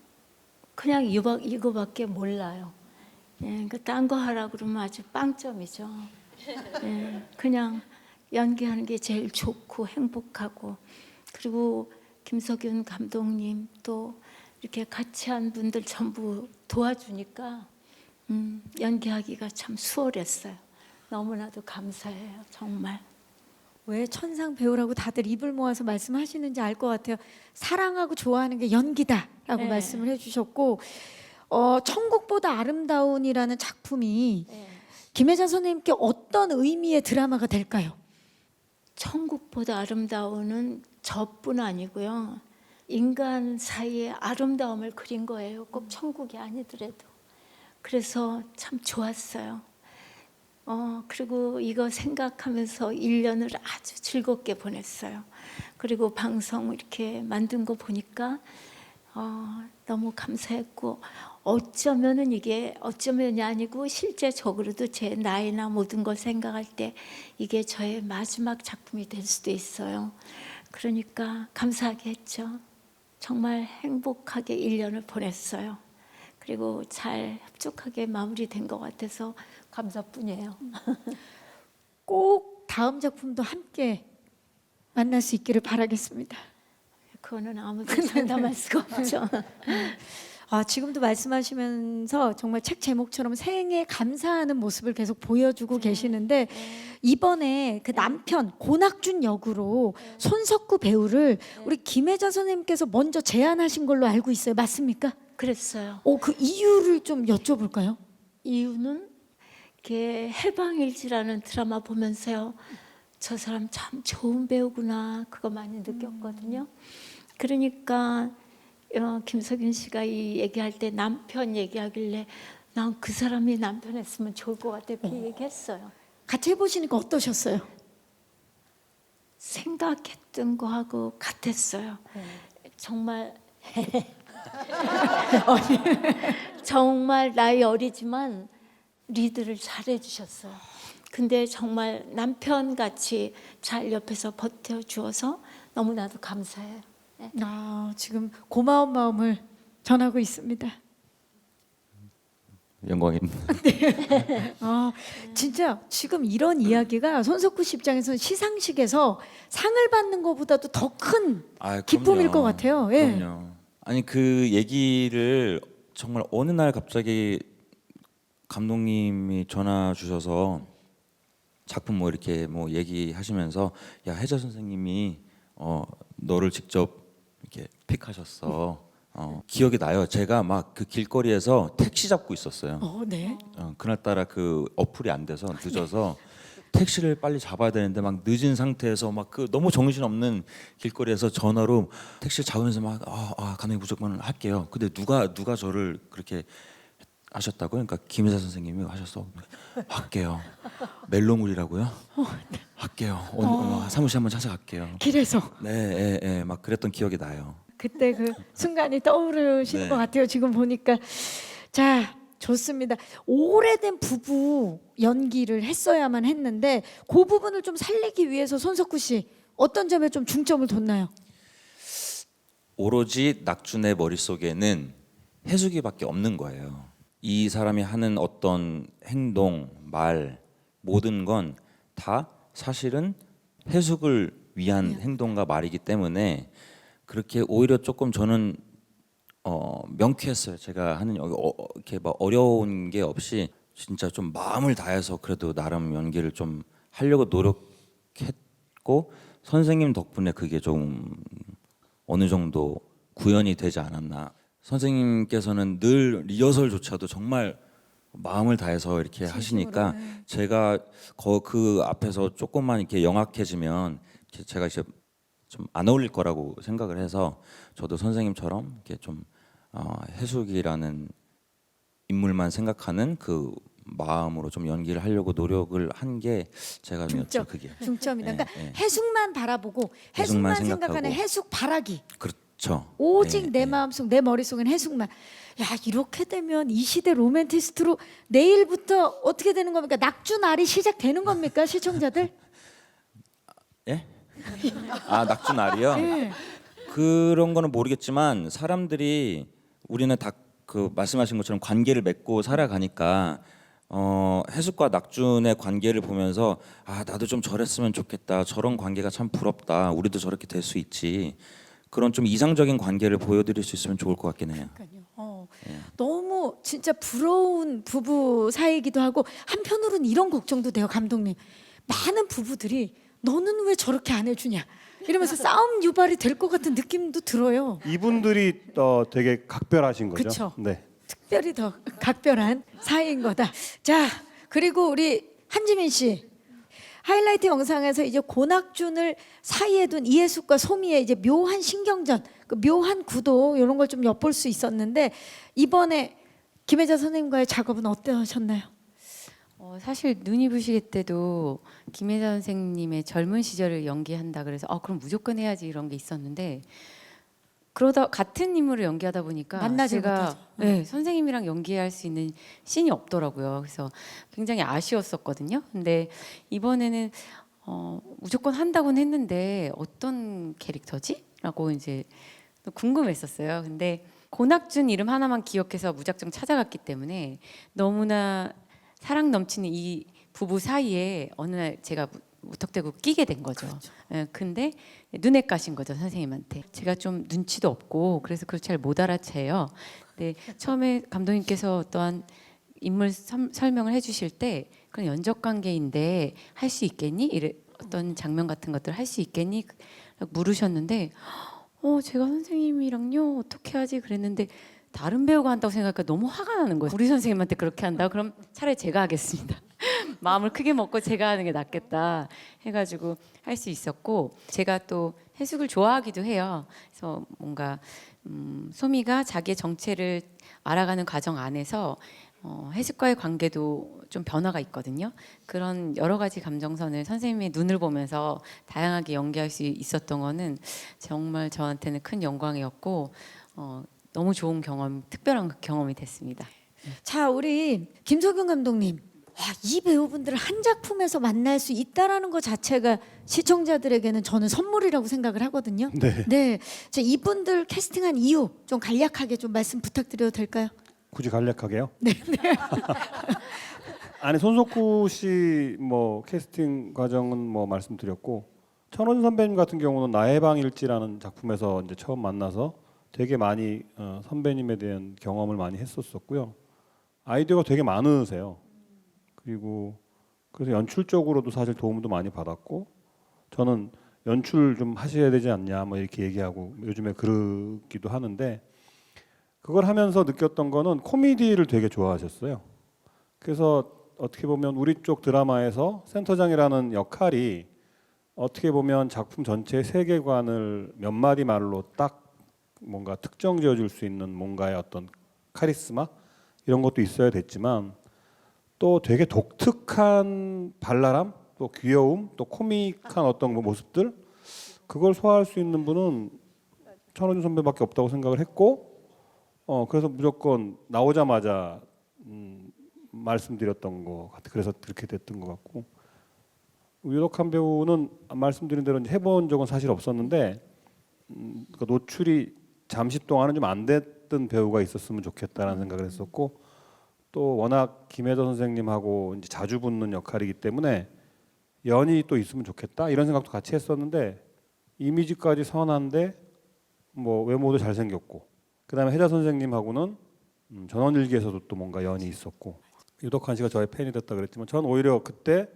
그냥 이거밖에 몰라요. 그러니까 딴 거 하라 그러면 아주 빵점이죠. 그냥 연기하는 게 제일 좋고 행복하고 그리고 김석윤 감독님 또 이렇게 같이 한 분들 전부 도와주니까 연기하기가 참 수월했어요. 너무나도 감사해요, 정말. 왜 천상 배우라고 다들 입을 모아서 말씀하시는지 알 것 같아요. 사랑하고 좋아하는 게 연기다라고 네. 말씀을 해주셨고 천국보다 아름다운이라는 작품이 김혜자 선생님께 어떤 의미의 드라마가 될까요? 천국보다 아름다운은 저뿐 아니고요. 인간 사이의 아름다움을 그린 거예요. 꼭 천국이 아니더라도. 그래서 참 좋았어요. 그리고 이거 생각하면서 1년을 아주 즐겁게 보냈어요. 그리고 방송 이렇게 만든 거 보니까 너무 감사했고 어쩌면은 이게 어쩌면이 아니고 실제적으로도 제 나이나 모든 걸 생각할 때 이게 저의 마지막 작품이 될 수도 있어요. 그러니까 감사하게 했죠. 정말 행복하게 1년을 보냈어요. 그리고 잘 협족하게 마무리된 것 같아서 감사뿐이에요. 꼭 다음 작품도 함께 만날 수 있기를 바라겠습니다. 그거는 아무도 장담할 수가 없죠. 지금도 말씀하시면서 정말 책 제목처럼 생에 감사하는 모습을 계속 보여주고 계시는데 이번에 그 남편 고낙준 역으로 손석구 배우를 우리 김혜자 선생님께서 먼저 제안하신 걸로 알고 있어요. 맞습니까? 그랬어요. 그 이유를 좀 여쭤볼까요? 이유는 이렇게 해방일지라는 드라마 보면서요. 저 사람 참 좋은 배우구나 그거 많이 느꼈거든요. 그러니까 김석윤 씨가 이 얘기할 때 남편 얘기하길래 난 그 사람이 남편 했으면 좋을 것 같아 그 얘기했어요. 같이 해보시니까 어떠셨어요? 생각했던 거하고 같았어요. 정말 정말 나이 어리지만 리드를 잘 해주셨어요. 근데 정말 남편같이 잘 옆에서 버텨주어서 너무나도 감사해요. 지금 고마운 마음을 전하고 있습니다. 영광입니다. 진짜 지금 이런 이야기가 손석구 씨 입장에서는 시상식에서 상을 받는 것보다도 더 큰 아, 기쁨일 그럼요. 것 같아요. 예. 그럼요. 아니 그 얘기를 정말 어느 날 갑자기 감독님이 전화 주셔서 작품 뭐 이렇게 뭐 얘기하시면서 야 혜자 선생님이 너를 직접 이렇게 픽하셨어. 기억이 나요. 제가 막 그 길거리에서 택시 잡고 있었어요. 네. 그날따라 그 어플이 안 돼서 늦어서 택시를 빨리 잡아야 되는데 막 늦은 상태에서 막 그 너무 정신없는 길거리에서 전화로 택시를 잡으면서 막 감독님 무조건 할게요. 근데 누가 저를 그렇게 하셨다고요? 그러니까 김혜자 선생님이 하셨어. 할게요. 멜로물이라고요? 할게요. 사무실 한번 찾아갈게요. 길에서 네, 막 그랬던 기억이 나요. 그때 그 순간이 떠오르시는 네. 것 같아요. 지금 보니까. 자, 좋습니다. 오래된 부부 연기를 했어야만 했는데 그 부분을 좀 살리기 위해서 손석구 씨 어떤 점에 좀 중점을 뒀나요? 오로지 낙준의 머릿속에는 해숙이밖에 없는 거예요. 이 사람이 하는 어떤 행동, 말 모든 건 다 사실은 해숙을 위한 행동과 말이기 때문에 그렇게 오히려 조금 저는 명쾌했어요. 제가 하는 이렇게 막 어려운 게 없이 진짜 좀 마음을 다해서 그래도 나름 연기를 좀 하려고 노력했고 선생님 덕분에 그게 좀 어느 정도 구현이 되지 않았나. 선생님께서는 늘 리허설조차도 정말 마음을 다해서 이렇게 하시니까 제가 그 앞에서 조금만 이렇게 영악해지면 제가 이제 좀 안 어울릴 거라고 생각을 해서 저도 선생님처럼 이렇게 좀 해숙이라는 인물만 생각하는 그 마음으로 좀 연기를 하려고 노력을 한 게 제가 중점, 그게 중점이다. 그러니까 예. 해숙만 바라보고 해숙만 해숙만 생각하는 생각하고. 해숙 바라기. 그렇죠. 오직 예, 내 예. 마음속 내 머릿속엔 해숙만. 야, 이렇게 되면 이 시대 로맨티스트로 내일부터 어떻게 되는 겁니까? 낙주날이 시작되는 겁니까? 시청자들? 예? 낙준알이요? 예. 그런 거는 모르겠지만 사람들이 우리는 다 그 말씀하신 것처럼 관계를 맺고 살아가니까 해숙과 낙준의 관계를 보면서 나도 좀 저랬으면 좋겠다. 저런 관계가 참 부럽다. 우리도 저렇게 될 수 있지. 그런 좀 이상적인 관계를 보여드릴 수 있으면 좋을 것 같긴 해요. 너무 진짜 부러운 부부 사이이기도 하고 한편으로는 이런 걱정도 돼요, 감독님. 많은 부부들이 너는 왜 저렇게 안 해주냐 이러면서 싸움 유발이 될 것 같은 느낌도 들어요. 이분들이 되게 각별하신 거죠. 그쵸. 네. 특별히 더 각별한 사이인 거다. 자, 그리고 우리 한지민 씨 하이라이트 영상에서 이제 고낙준을 사이에 둔 이해숙과 소미의 이제 묘한 신경전, 그 묘한 구도 이런 걸 좀 엿볼 수 있었는데 이번에 김혜자 선생님과의 작업은 어떠셨나요? 사실 눈이 부시게 때도 김혜자 선생님의 젊은 시절을 연기한다 그래서 그럼 무조건 해야지 이런 게 있었는데 그러다 같은 인물을 연기하다 보니까 만나지 제가 못하죠. 선생님이랑 연기할 수 있는 씬이 없더라고요. 그래서 굉장히 아쉬웠었거든요. 근데 이번에는 무조건 한다고는 했는데 어떤 캐릭터지? 라고 이제 또 궁금했었어요. 근데 고낙준 이름 하나만 기억해서 무작정 찾아갔기 때문에 너무나 사랑 넘치는 이 부부 사이에 어느 날 제가 무턱대고 끼게 된 거죠. 근데 눈에 까신 거죠, 선생님한테. 제가 좀 눈치도 없고 그래서 그걸 잘 못 알아채요. 근데 처음에 감독님께서 어떠한 인물 설명을 해주실 때 그런 연적 관계인데 할 수 있겠니? 어떤 장면 같은 것들 할 수 있겠니? 물으셨는데 제가 선생님이랑요 어떻게 하지? 그랬는데 다른 배우가 한다고 생각하니까 너무 화가 나는 거예요. 우리 선생님한테 그렇게 한다? 그럼 차라리 제가 하겠습니다. 마음을 크게 먹고 제가 하는 게 낫겠다 해가지고 할 수 있었고 제가 또 해숙을 좋아하기도 해요. 그래서 뭔가 소미가 자기의 정체를 알아가는 과정 안에서 해숙과의 관계도 좀 변화가 있거든요. 그런 여러 가지 감정선을 선생님의 눈을 보면서 다양하게 연기할 수 있었던 거는 정말 저한테는 큰 영광이었고 너무 좋은 경험, 특별한 경험이 됐습니다. 자, 우리 김석윤 감독님. 이 배우분들을 한 작품에서 만날 수 있다라는 것 자체가 시청자들에게는 저는 선물이라고 생각을 하거든요. 네. 네. 자, 이분들 캐스팅한 이유 좀 간략하게 좀 말씀 부탁드려도 될까요? 굳이 간략하게요? 네. 아니 손석구 씨 뭐 캐스팅 과정은 뭐 말씀드렸고 천호진 선배님 같은 경우는 나의 방 일지라는 작품에서 이제 처음 만나서 되게 많이 선배님에 대한 경험을 많이 했었었고요. 아이디어가 되게 많으세요. 그리고 그래서 연출적으로도 사실 도움도 많이 받았고 저는 연출 좀 하셔야 되지 않냐 뭐 이렇게 얘기하고 요즘에 그러기도 하는데 그걸 하면서 느꼈던 거는 코미디를 되게 좋아하셨어요. 그래서 어떻게 보면 우리 쪽 드라마에서 센터장이라는 역할이 어떻게 보면 작품 전체의 세계관을 몇 마디 말로 딱 뭔가 특정 지어줄 수 있는 뭔가의 어떤 카리스마 이런 것도 있어야 됐지만 또 되게 독특한 발랄함, 또 귀여움, 또 코믹한 어떤 모습들 그걸 소화할 수 있는 분은 천호진 선배밖에 없다고 생각을 했고 그래서 무조건 나오자마자 말씀드렸던 것 같아. 그래서 그렇게 됐던 것 같고 유독한 배우는 말씀드린 대로 이제 해본 적은 사실 없었는데 그 노출이 잠시 동안은 좀 안 됐던 배우가 있었으면 좋겠다라는 생각을 했었고 또 워낙 김혜자 선생님하고 이제 자주 붙는 역할이기 때문에 연이 또 있으면 좋겠다 이런 생각도 같이 했었는데 이미지까지 선한데 뭐 외모도 잘생겼고 그다음에 혜자 선생님하고는 전원일기에서도 또 뭔가 연이 있었고 유덕환 씨가 저의 팬이 됐다 그랬지만 저는 오히려 그때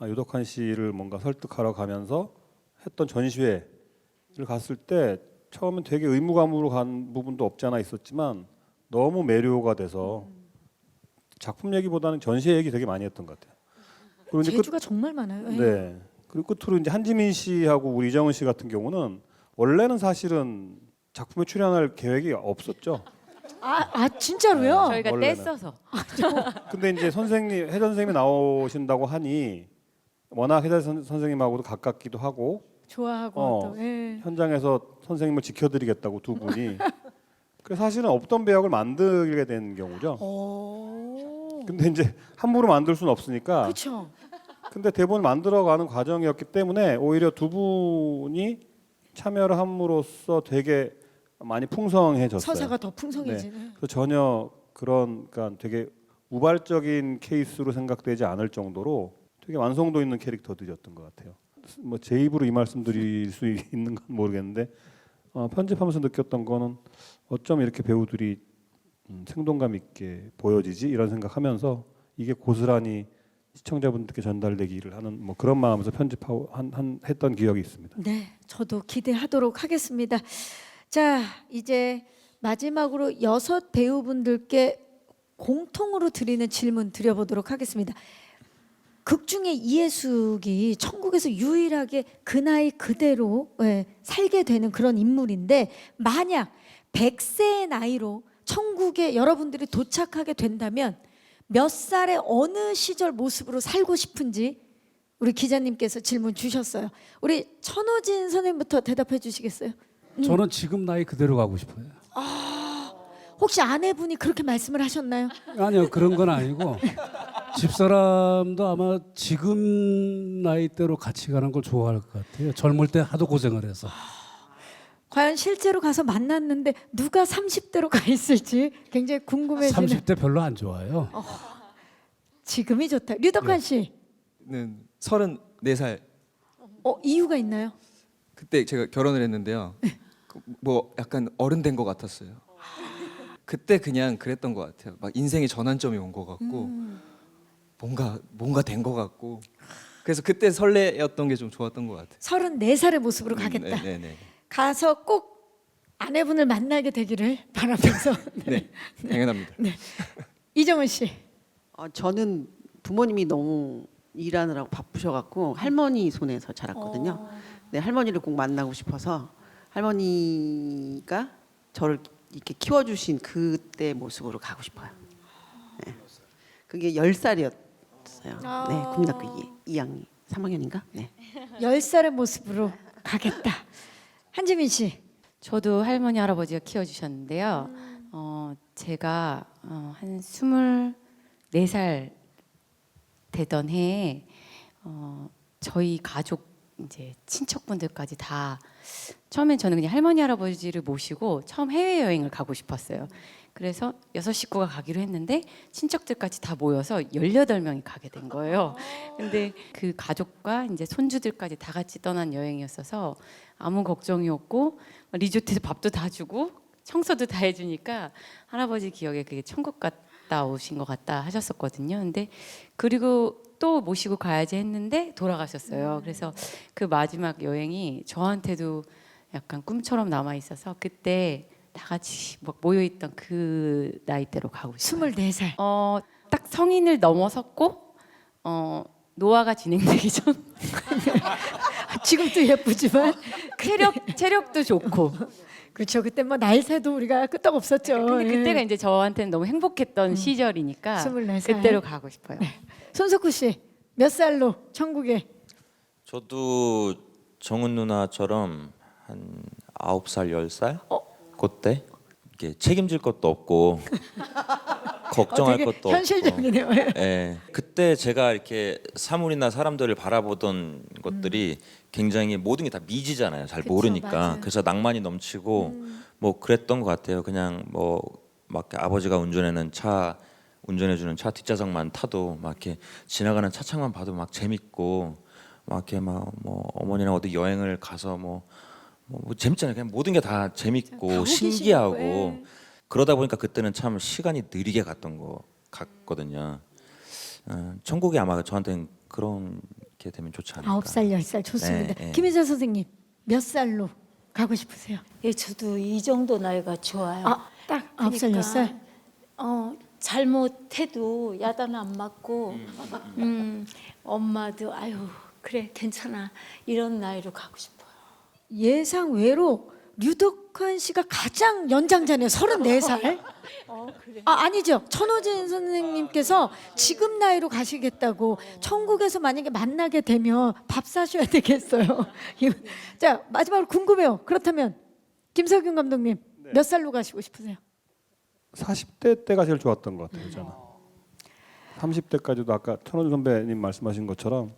유덕환 씨를 뭔가 설득하러 가면서 했던 전시회를 갔을 때 처음엔 되게 의무감으로 간 부분도 없지 않아 있었지만 너무 매료가 돼서 작품 얘기보다는 전시회 얘기 되게 많이 했던 것 같아요. 그리고 이제 재주가 정말 많아요. 예. 네. 그리고 끝으로 이제 한지민 씨하고 우리 이정은 씨 같은 경우는 원래는 사실은 작품에 출연할 계획이 없었죠. 진짜로요? 저희가 원래는. 떼써서 근데 이제 혜자 선생님이 나오신다고 하니 워낙 혜자 선생님하고도 가깝기도 하고 좋아하고 또 예. 현장에서 선생님을 지켜드리겠다고 두 분이 그래서 사실은 없던 배역을 만들게 된 경우죠. 근데 이제 함부로 만들 수는 없으니까. 그렇죠. 근데 대본을 만들어가는 과정이었기 때문에 오히려 두 분이 참여를 함으로써 되게 많이 풍성해졌어요. 서사가 더 풍성해지네. 그래서 전혀 그런 그러니까 되게 우발적인 케이스로 생각되지 않을 정도로 되게 완성도 있는 캐릭터들이었던 것 같아요. 뭐 제 입으로 이 말씀드릴 수 있는 건 모르겠는데 편집하면서 느꼈던 거는 어쩜 이렇게 배우들이 생동감 있게 보여지지 이런 생각하면서 이게 고스란히 시청자분들께 전달되기를 하는 뭐 그런 마음에서 편집하고 했던 기억이 있습니다. 네, 저도 기대하도록 하겠습니다. 자, 이제 마지막으로 6 배우분들께 공통으로 드리는 질문 드려보도록 하겠습니다. 극 중에 이해숙이 천국에서 유일하게 그 나이 그대로 살게 되는 그런 인물인데 만약 100세의 나이로 천국에 여러분들이 도착하게 된다면 몇 살의 어느 시절 모습으로 살고 싶은지 우리 기자님께서 질문 주셨어요. 우리 천호진 선생님부터 대답해 주시겠어요? 저는 지금 나이 그대로 가고 싶어요. 혹시 아내분이 그렇게 말씀을 하셨나요? 아니요 그런 건 아니고 집사람도 아마 지금 나이대로 같이 가는 걸 좋아할 것 같아요. 젊을 때 하도 고생을 해서. 과연 실제로 가서 만났는데 누가 30대로 가 있을지 굉장히 궁금해지는. 30대 별로 안 좋아요. 지금이 좋다. 류덕환 씨. 는 34살 이유가 있나요? 그때 제가 결혼을 했는데요. 뭐 약간 어른 된 것 같았어요. 그때 그냥 그랬던 것 같아요. 막 인생의 전환점이 온 것 같고 뭔가 된 것 같고 그래서 그때 설레였던 게 좀 좋았던 것 같아요. 34살의 모습으로 가겠다. 네. 가서 꼭 아내분을 만나게 되기를 바라면서. 네, 당연합니다. 이정은 씨. 저는 부모님이 너무 일하느라고 바쁘셔갖고 할머니 손에서 자랐거든요. 네, 할머니를 꼭 만나고 싶어서 할머니가 저를 이렇게 키워주신 그때 모습으로 가고 싶어요. 네. 그게 10살이었어요. 네, 국민학교 2학년, 3학년인가? 네. 10살의 모습으로 가겠다. 한지민 씨. 저도 할머니 할아버지가 키워주셨는데요. 제가 한 24살 되던 해에 저희 가족 이제 친척분들까지 다 처음엔 저는 그냥 할머니 할아버지를 모시고 처음 해외 여행을 가고 싶었어요. 그래서 6식구가 가기로 했는데 친척들까지 다 모여서 18명이 가게 된 거예요. 근데 그 가족과 이제 손주들까지 다 같이 떠난 여행이었어서 아무 걱정이 없고 리조트에서 밥도 다 주고 청소도 다 해주니까 할아버지 기억에 그게 천국 갔다 오신 것 같다 하셨었거든요. 근데 그리고 또 모시고 가야지 했는데 돌아가셨어요. 그래서 그 마지막 여행이 저한테도 약간 꿈처럼 남아 있어서 그때 다 같이 막 모여있던 그 나이대로 가고 싶어요. 24살. 딱 성인을 넘어섰고 노화가 진행되기 전 지금도 예쁘지만 체력도 좋고. 그렇죠. 그때 뭐 나이 새도 우리가 끄떡 없었죠. 근데 예. 그때가 이제 저한테는 너무 행복했던 시절이니까 24살. 그때로 가고 싶어요. 손석구 씨 몇 살로 천국에? 저도 정은 누나처럼 한 9살, 10살? 그때 이게 책임질 것도 없고 걱정할 되게 것도 현실적이네요. 없고. 예. 그때 제가 이렇게 사물이나 사람들을 바라보던 것들이 굉장히 모든 게 다 미지잖아요. 잘 그쵸, 모르니까. 맞아요. 그래서 낭만이 넘치고 뭐 그랬던 것 같아요. 그냥 뭐 막 아버지가 운전해주는 차 뒷좌석만 타도 막 이렇게 지나가는 차창만 봐도 막 재밌고 막 이렇게 막 뭐 어머니랑 어디 여행을 가서 뭐 재밌잖아요. 그냥 모든 게 다 재밌고 다 호기심이고, 신기하고 예. 그러다 보니까 그때는 참 시간이 느리게 갔던 것 같거든요. 천국이 아마 저한테는 그런 게 되면 좋지 않을까. 9살, 10살 좋습니다. 네, 네. 김혜자 선생님 몇 살로 가고 싶으세요? 예, 저도 이 정도 나이가 좋아요. 딱 9살, 10살? 잘못해도 야단 안 맞고 엄마도 아유 그래 괜찮아 이런 나이로 가고 싶어요. 예상 외로 류덕환 씨가 가장 연장자네요. 34살. 그래. 아니죠. 천호진 선생님께서 지금 나이로 가시겠다고 천국에서 만약에 만나게 되면 밥 사셔야 되겠어요. 자, 마지막으로 궁금해요. 그렇다면 김석윤 감독님 몇 살로 가시고 싶으세요? 40대 때가 제일 좋았던 것 같아요. 저는 30대까지도 아까 천호준 선배님 말씀하신 것처럼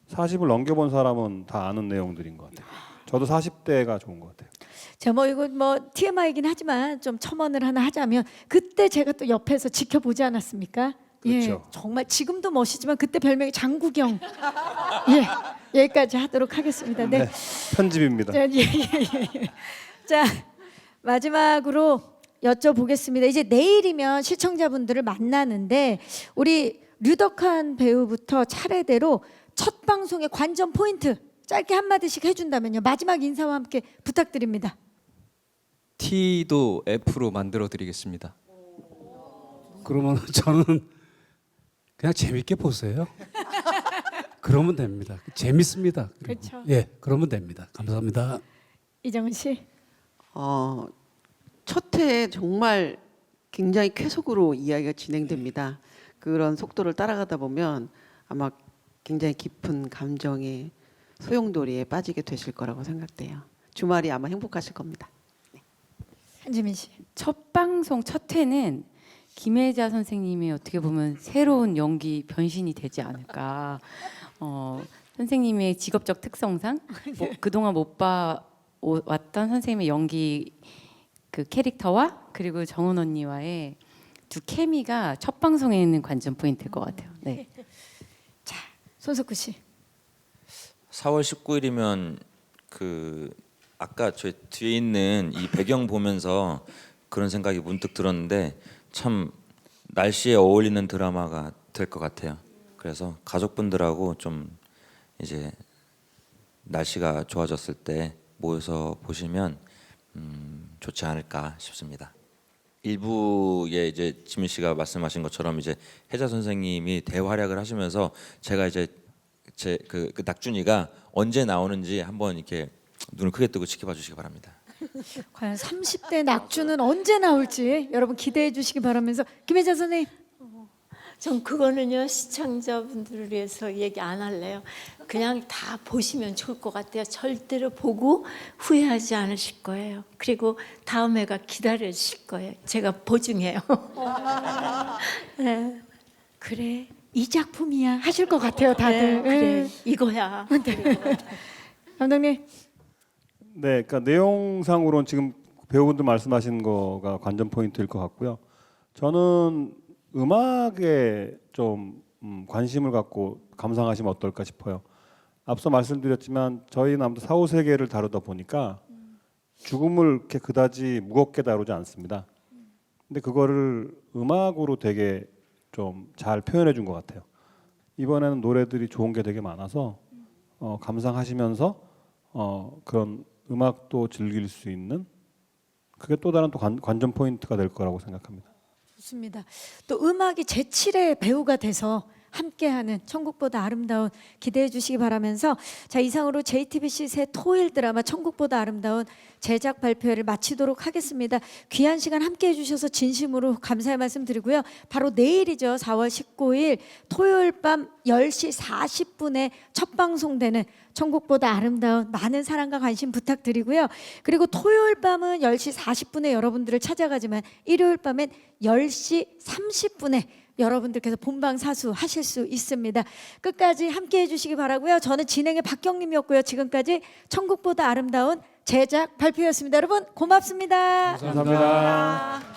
40을 넘겨본 사람은 다 아는 내용들인 것 같아요. 저도 40대가 좋은 것 같아요. 자, 뭐 이거 뭐 TMI이긴 하지만 좀 첨언을 하나 하자면 그때 제가 또 옆에서 지켜보지 않았습니까? 그렇죠. 예, 정말 지금도 멋있지만 그때 별명이 장구경. 예, 여기까지 하도록 하겠습니다. 네. 네, 편집입니다. 자, 예. 자, 마지막으로 여쭤보겠습니다. 이제 내일이면 시청자분들을 만나는데 우리 류덕환 배우부터 차례대로 첫 방송의 관전 포인트 짧게 한마디씩 해준다면요. 마지막 인사와 함께 부탁드립니다. T도 F로 만들어 드리겠습니다. 그러면 저는 그냥 재밌게 보세요. 그러면 됩니다. 재밌습니다. 그리고. 그렇죠. 예, 그러면 됩니다. 감사합니다. 이정은 씨. 첫 회에 정말 굉장히 쾌속으로 이야기가 진행됩니다. 그런 속도를 따라가다 보면 아마 굉장히 깊은 감정의 소용돌이에 빠지게 되실 거라고 생각돼요. 주말이 아마 행복하실 겁니다. 한지민 씨. 첫 방송 첫 회는 김혜자 선생님이 어떻게 보면 새로운 연기 변신이 되지 않을까. 선생님의 직업적 특성상 그동안 못 봐왔던 선생님의 연기 그 캐릭터와 그리고 정은 언니와의 두 케미가 첫 방송에 있는 관전 포인트일 것 같아요. 네. 손석구 씨. 4월 19일이면 그 아까 저 뒤에 있는 이 배경 보면서 그런 생각이 문득 들었는데 참 날씨에 어울리는 드라마가 될 것 같아요. 그래서 가족분들하고 좀 이제 날씨가 좋아졌을 때 모여서 보시면 좋지 않을까 싶습니다. 일부에 이제 지민 씨가 말씀하신 것처럼 이제 혜자 선생님이 대활약을 하시면서 제가 이제 제 그 낙준이가 언제 나오는지 한번 이렇게 눈을 크게 뜨고 지켜봐 주시기 바랍니다. 과연 30대 낙주는 언제 나올지 여러분 기대해 주시기 바라면서 김혜자 선생님. 전 그거는요 시청자분들을 위해서 얘기 안 할래요. 그냥 다 보시면 좋을 것 같아요. 절대로 보고 후회하지 않으실 거예요. 그리고 다음 회가 기다려 주실 거예요. 제가 보증해요. 네. 그래 이 작품이야 하실 것 같아요 다들. 그래 이거야. 감독님. 네, 그러니까 내용상으로는 지금 배우분들 말씀하신 거가 관전 포인트일 것 같고요. 저는 음악에 좀 관심을 갖고 감상하시면 어떨까 싶어요. 앞서 말씀드렸지만 저희는 아무튼 사후 세계를 다루다 보니까 죽음을 이렇게 그다지 무겁게 다루지 않습니다. 근데 그거를 음악으로 되게 좀 잘 표현해 준 것 같아요. 이번에는 노래들이 좋은 게 되게 많아서 감상하시면서 그런 음악도 즐길 수 있는 그게 또 다른 또 관전 포인트가 될 거라고 생각합니다. 좋습니다. 또 음악이 제7의 배우가 돼서 함께하는 천국보다 아름다운 기대해 주시기 바라면서 자 이상으로 JTBC 새 토일 드라마 천국보다 아름다운 제작 발표회를 마치도록 하겠습니다. 귀한 시간 함께해 주셔서 진심으로 감사의 말씀 드리고요. 바로 내일이죠. 4월 19일 토요일 밤 10시 40분에 첫 방송되는 천국보다 아름다운 많은 사랑과 관심 부탁드리고요. 그리고 토요일 밤은 10시 40분에 여러분들을 찾아가지만 일요일 밤엔 10시 30분에 여러분들께서 본방사수 하실 수 있습니다. 끝까지 함께해 주시기 바라고요. 저는 진행의 박경림이었고요. 지금까지 천국보다 아름다운 제작 발표였습니다. 여러분 고맙습니다. 감사합니다.